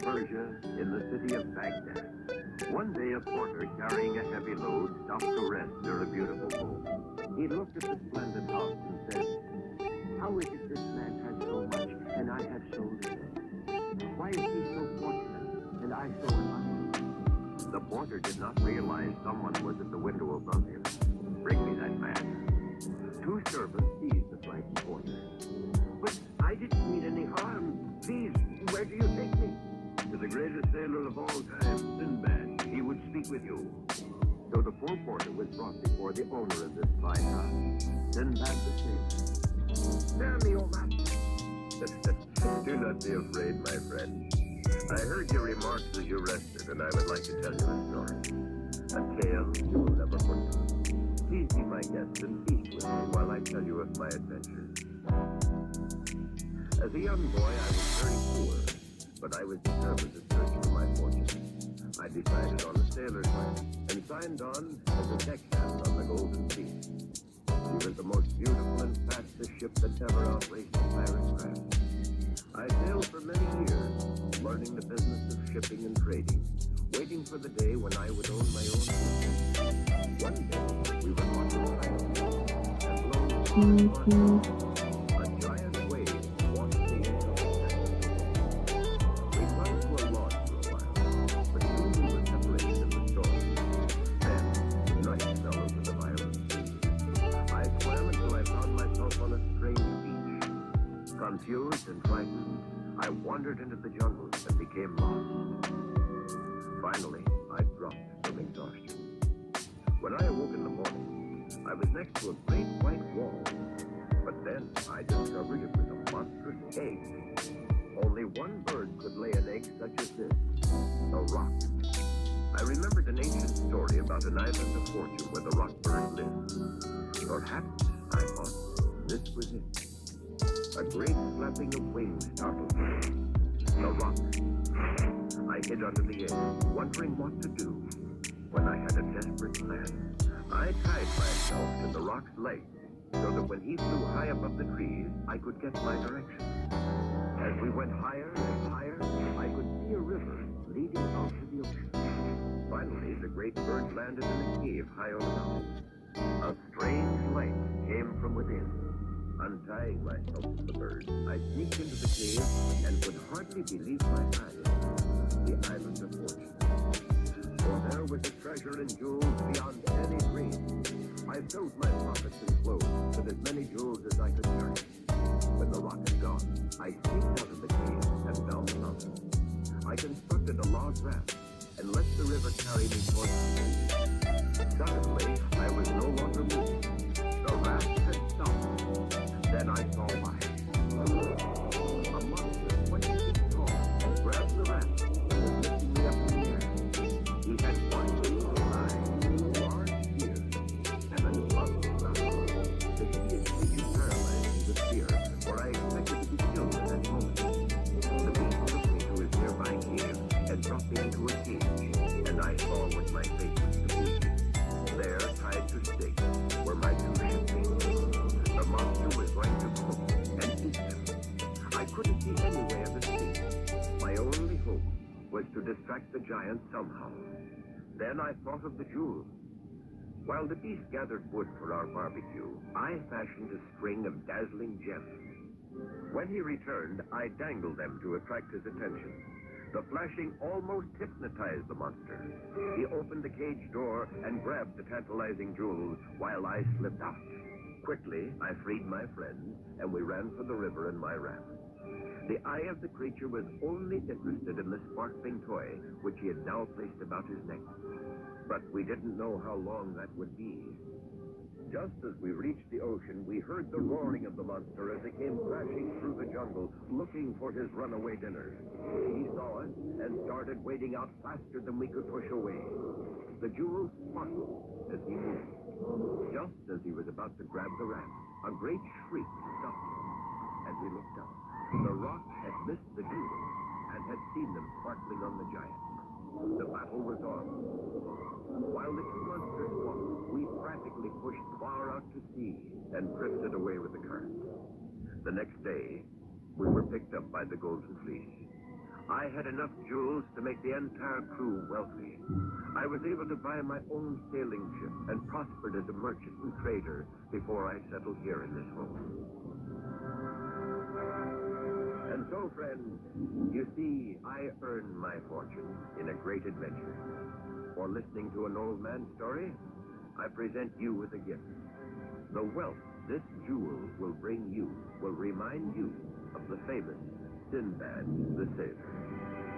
Persia, in the city of Baghdad. One day, a porter carrying a heavy load stopped to rest near a beautiful home. He looked at the splendid house and said, "How is it this man has so much and I have so little? Why is he so fortunate and I so unlucky?" The porter did not realize someone was at the window above him. "Bring me that man." Two servants seized the frightened porter. "But I didn't mean any harm. Please, where do you take me?" "To the greatest sailor of all time, Sinbad. He would speak with you." So the poor porter was brought before the owner of this fine house, Sinbad the sailor. "Spare me, O master." Do not be afraid, my friend. I heard your remarks as you rested, and I would like to tell you a story. A tale you will never forget. Please be my guest and feast with me while I tell you of my adventures. As a young boy, I was very poor, but I was determined to search for my fortune. I decided on the sailor's life and signed on as a deckhand on the Golden Fleet. She was the most beautiful and fastest ship that ever outraced a pirate craft. I sailed for many years, learning the business of shipping and trading, waiting for the day when I would own my own ship. One day, we were watching silently, and lo, a giant wave washed me into the sea. We clung to a log for a while, but soon we were separated in the storm. Then, night fell over the violent sea. I swam until I found myself on a strange beach. Confused and frightened, I wandered into the jungle and became lost. Finally, I dropped from exhaustion. When I awoke in the morning, I was next to a great white wall. But then I discovered it was a monstrous egg. Only one bird could lay an egg such as this, a rock. I remembered an ancient story about an island of fortune where the rock bird lived. Perhaps, I thought, this was it. A great flapping of wings startled me. The rock. I hid under the edge, wondering what to do, when I had a desperate plan. I tied myself to the rock's leg, so that when he flew high above the trees, I could get my direction. As we went higher and higher, I could see a river leading out to the ocean. Finally, the great bird landed in a cave high on the mountain. A strange light came from within. Untying myself from the bird, I sneaked into the cave and could hardly believe my eyes. The island of fortune. For there was a treasure and jewels beyond any dream. I filled my pockets and clothes with as many jewels as I could carry. When the rock had gone, I sneaked out of the cave and down the mountain. I constructed a log raft and let the river carry me towards the sea. Suddenly, I was no longer moving. The raft had stopped. Then I saw why. A monster 20 feet tall had grabbed the raft and was lifting me up in the air. He had one little eye, large ears, and a club mouth. The hideous creature paralyzed me with fear, for I expected to be killed at that moment. The beast took me to his nearby cave and dropped me into a cage, and I saw what my fate was to be. There, tied to stakes, were my two shipmates. The monster was going to cook and eat them. I couldn't see any way of escape. My only hope was to distract the giant somehow. Then I thought of the jewels. While the beast gathered wood for our barbecue, I fashioned a string of dazzling gems. When he returned, I dangled them to attract his attention. The flashing almost hypnotized the monster. He opened the cage door and grabbed the tantalizing jewels while I slipped out. Quickly, I freed my friends, and we ran for the river in my raft. The eye of the creature was only interested in the sparkling toy, which he had now placed about his neck. But we didn't know how long that would be. Just as we reached the ocean, we heard the roaring of the monster as it came crashing through the jungle, looking for his runaway dinner. He saw us and started wading out faster than we could push away. The jewels sparkled as he moved. Just as he was about to grab the raft, a great shriek stopped him. As we looked up, the rock had missed the jewels and had seen them sparkling on the giant. The battle was on. While the two monsters fought, we frantically pushed far out to sea and drifted away with the current. The next day, we were picked up by the Golden Fleece. I had enough jewels to make the entire crew wealthy. I was able to buy my own sailing ship and prospered as a merchant and trader before I settled here in this home. And so, friends, you see, I earned my fortune in a great adventure. For listening to an old man's story, I present you with a gift. The wealth this jewel will bring you will remind you of the famous Sinbad the Sailor.